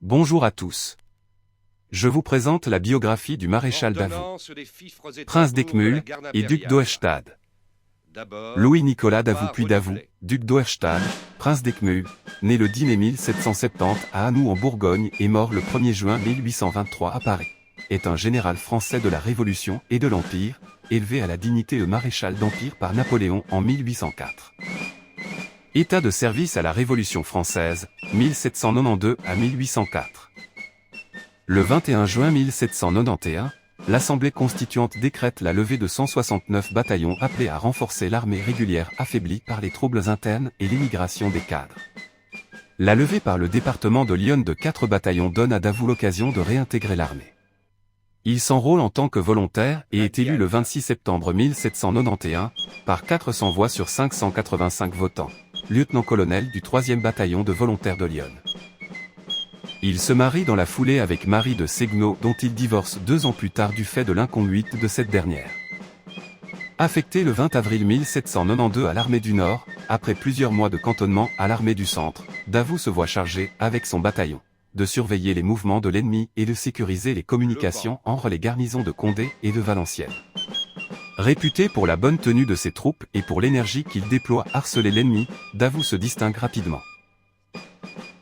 Bonjour à tous. Je vous présente la biographie du maréchal Davout, prince d'Eckmühl et duc d'Auerstade. Louis-Nicolas Davout puis Davout, duc d'Auerstade, prince d'Eckmühl, né le 10 mai 1770 à Hanou en Bourgogne et mort le 1er juin 1823 à Paris, est un général français de la Révolution et de l'Empire, élevé à la dignité de maréchal d'Empire par Napoléon en 1804. État de service à la Révolution française, 1792 à 1804. Le 21 juin 1791, l'Assemblée constituante décrète la levée de 169 bataillons appelés à renforcer l'armée régulière affaiblie par les troubles internes et l'émigration des cadres. La levée par le département de l'Yonne de 4 bataillons donne à Davout l'occasion de réintégrer l'armée. Il s'enrôle en tant que volontaire et est élu le 26 septembre 1791, par 400 voix sur 585 votants, lieutenant-colonel du 3e bataillon de volontaires de l'Yonne. Il se marie dans la foulée avec Marie de Segnaud dont il divorce 2 ans plus tard du fait de l'inconduite de cette dernière. Affecté le 20 avril 1792 à l'armée du Nord, après plusieurs mois de cantonnement à l'armée du Centre, Davout se voit chargé, avec son bataillon, de surveiller les mouvements de l'ennemi et de sécuriser les communications entre les garnisons de Condé et de Valenciennes. Réputé pour la bonne tenue de ses troupes et pour l'énergie qu'il déploie à harceler l'ennemi, Davout se distingue rapidement.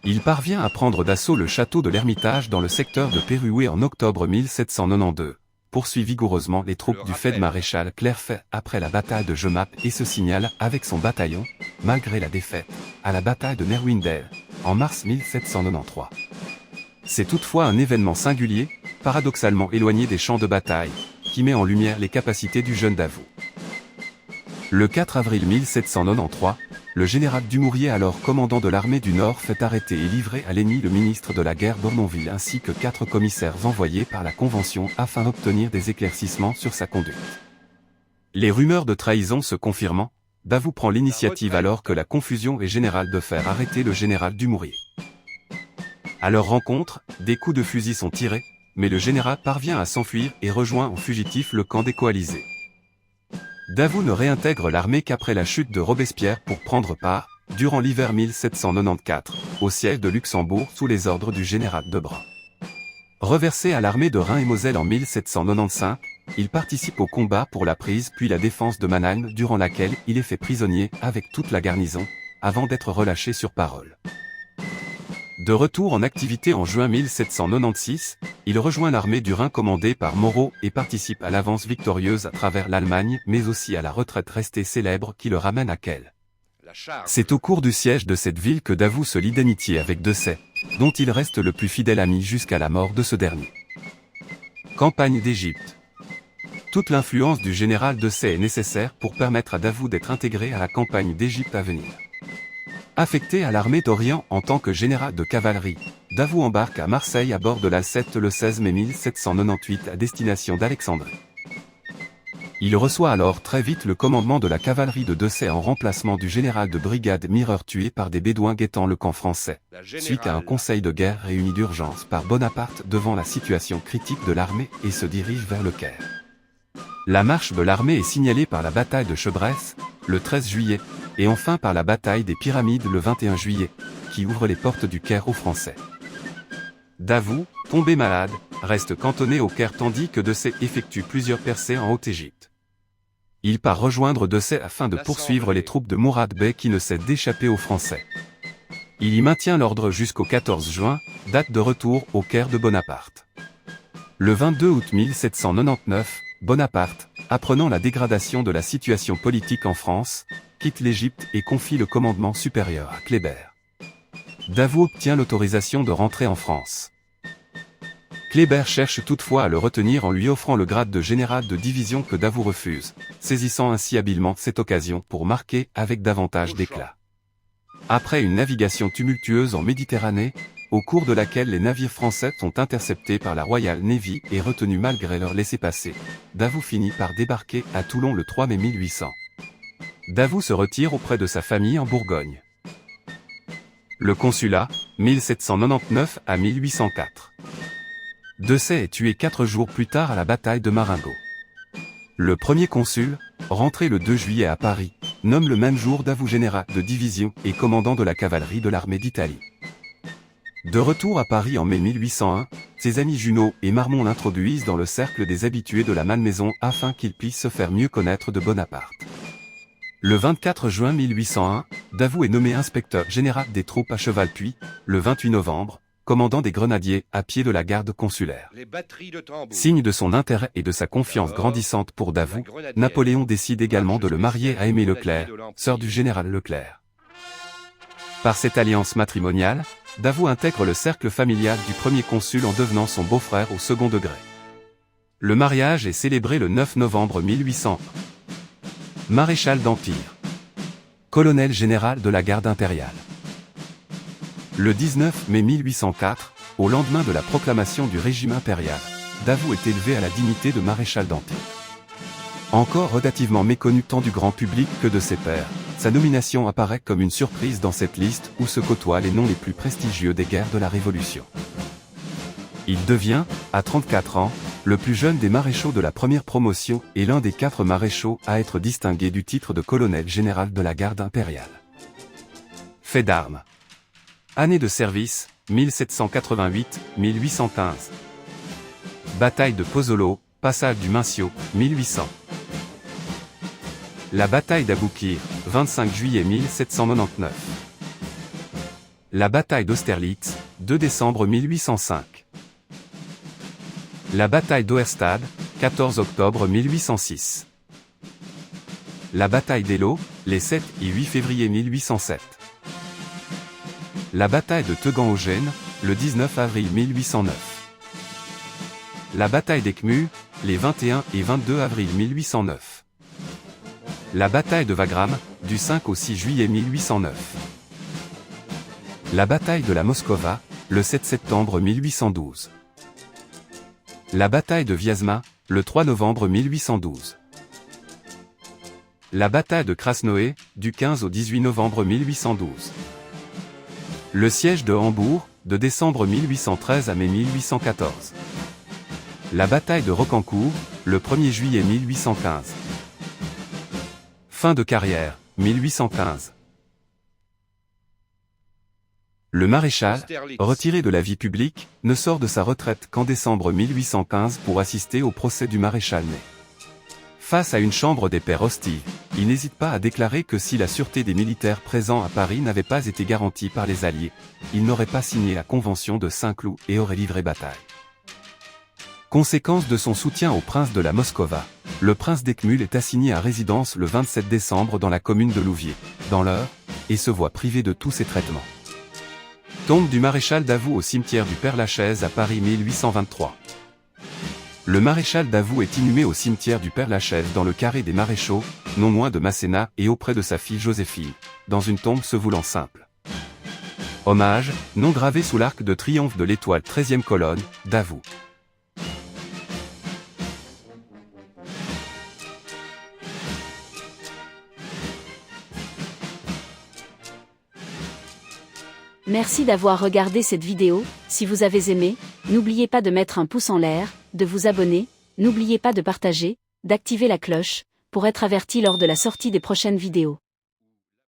Il parvient à prendre d'assaut le château de l'Ermitage dans le secteur de Péroué en octobre 1792, poursuit vigoureusement les troupes du feld-maréchal Clerfay après la bataille de Jemappes et se signale avec son bataillon, malgré la défaite, à la bataille de Merwindale, en mars 1793. C'est toutefois un événement singulier, paradoxalement éloigné des champs de bataille, qui met en lumière les capacités du jeune Davout. Le 4 avril 1793, le général Dumouriez, alors commandant de l'armée du Nord, fait arrêter et livrer à l'ennemi le ministre de la guerre d'Ormonville ainsi que 4 commissaires envoyés par la Convention afin d'obtenir des éclaircissements sur sa conduite. Les rumeurs de trahison se confirmant, Davout prend l'initiative alors que la confusion est générale de faire arrêter le général Dumouriez. À leur rencontre, des coups de fusil sont tirés, mais le général parvient à s'enfuir et rejoint en fugitif le camp des coalisés. Davout ne réintègre l'armée qu'après la chute de Robespierre pour prendre part, durant l'hiver 1794, au siège de Luxembourg sous les ordres du général Debrun. Reversé à l'armée de Rhin et Moselle en 1795, il participe au combat pour la prise puis la défense de Mannheim durant laquelle il est fait prisonnier avec toute la garnison, avant d'être relâché sur parole. De retour en activité en juin 1796, il rejoint l'armée du Rhin commandée par Moreau et participe à l'avance victorieuse à travers l'Allemagne mais aussi à la retraite restée célèbre qui le ramène à Kehl. C'est au cours du siège de cette ville que Davout se lie d'amitié avec Desaix, dont il reste le plus fidèle ami jusqu'à la mort de ce dernier. Campagne d'Égypte. Toute l'influence du général Desaix est nécessaire pour permettre à Davout d'être intégré à la campagne d'Égypte à venir. Affecté à l'armée d'Orient en tant que général de cavalerie, Davout embarque à Marseille à bord de l'Alceste le 16 mai 1798 à destination d'Alexandrie. Il reçoit alors très vite le commandement de la cavalerie de Desaix en remplacement du général de brigade Mireur tué par des Bédouins guettant le camp français, suite à un conseil de guerre réuni d'urgence par Bonaparte devant la situation critique de l'armée et se dirige vers le Caire. La marche de l'armée est signalée par la bataille de Chebresse, le 13 juillet, et enfin par la bataille des Pyramides le 21 juillet, qui ouvre les portes du Caire aux Français. Davout, tombé malade, reste cantonné au Caire tandis que Desaix effectue plusieurs percées en Haute-Égypte. Il part rejoindre Desaix afin de poursuivre les troupes de Mourad Bey qui ne cessent d'échapper aux Français. Il y maintient l'ordre jusqu'au 14 juin, date de retour au Caire de Bonaparte. Le 22 août 1799, Bonaparte, apprenant la dégradation de la situation politique en France, quitte l'Égypte et confie le commandement supérieur à Kléber. Davout obtient l'autorisation de rentrer en France. Kléber cherche toutefois à le retenir en lui offrant le grade de général de division que Davout refuse, saisissant ainsi habilement cette occasion pour marquer avec davantage d'éclat. Après une navigation tumultueuse en Méditerranée, au cours de laquelle les navires français sont interceptés par la Royal Navy et retenus malgré leur laissez-passer, Davout finit par débarquer à Toulon le 3 mai 1800. Davout se retire auprès de sa famille en Bourgogne. Le consulat, 1799 à 1804. Desaix est tué 4 jours plus tard à la bataille de Marengo. Le premier consul, rentré le 2 juillet à Paris, nomme le même jour Davout général de division et commandant de la cavalerie de l'armée d'Italie. De retour à Paris en mai 1801, ses amis Junot et Marmont l'introduisent dans le cercle des habitués de la Malmaison afin qu'il puisse se faire mieux connaître de Bonaparte. Le 24 juin 1801, Davout est nommé inspecteur général des troupes à cheval puis, le 28 novembre, commandant des grenadiers à pied de la garde consulaire. Signe de son intérêt et de sa confiance grandissante pour Davout, Napoléon décide également de le marier à Aimée Leclerc, sœur du général Leclerc. Par cette alliance matrimoniale, Davout intègre le cercle familial du premier consul en devenant son beau-frère au second degré. Le mariage est célébré le 9 novembre 1801. Maréchal d'Empire. Colonel général de la garde impériale. Le 19 mai 1804, au lendemain de la proclamation du régime impérial, Davout est élevé à la dignité de maréchal d'Empire. Encore relativement méconnu tant du grand public que de ses pairs, sa nomination apparaît comme une surprise dans cette liste où se côtoient les noms les plus prestigieux des guerres de la Révolution. Il devient, à 34 ans, le plus jeune des maréchaux de la première promotion et l'un des 4 maréchaux à être distingué du titre de colonel général de la garde impériale. Fait d'armes. Année de service, 1788-1815. Bataille de Pozzolo, passage du Mincio, 1800. La bataille d'Aboukir, 25 juillet 1799. La bataille d'Austerlitz, 2 décembre 1805. La bataille d'Auerstad, 14 octobre 1806. La bataille d'Eylau, les 7 et 8 février 1807. La bataille de Tegan-aux-Gènes, le 19 avril 1809. La bataille d'Eckmühl, les 21 et 22 avril 1809. La bataille de Wagram, du 5 au 6 juillet 1809. La bataille de la Moskova, le 7 septembre 1812. La bataille de Vyazma, le 3 novembre 1812. La bataille de Krasnoé, du 15 au 18 novembre 1812. Le siège de Hambourg, de décembre 1813 à mai 1814. La bataille de Rocancourt, le 1er juillet 1815. Fin de carrière, 1815. Le maréchal, retiré de la vie publique, ne sort de sa retraite qu'en décembre 1815 pour assister au procès du maréchal Ney. Face à une chambre des pairs hostile, il n'hésite pas à déclarer que si la sûreté des militaires présents à Paris n'avait pas été garantie par les Alliés, il n'aurait pas signé la Convention de Saint-Cloud et aurait livré bataille. Conséquence de son soutien au prince de la Moskova, le prince d'Eckmühl est assigné à résidence le 27 décembre dans la commune de Louviers, dans l'Eure, et se voit privé de tous ses traitements. Tombe du maréchal Davout au cimetière du Père-Lachaise à Paris 1823. Le maréchal Davout est inhumé au cimetière du Père-Lachaise dans le carré des maréchaux, non loin de Masséna et auprès de sa fille Joséphine, dans une tombe se voulant simple. Hommage, nom gravé sous l'arc de triomphe de l'étoile 13e colonne, Davout. Merci d'avoir regardé cette vidéo. Si vous avez aimé, n'oubliez pas de mettre un pouce en l'air, de vous abonner, n'oubliez pas de partager, d'activer la cloche, pour être averti lors de la sortie des prochaines vidéos.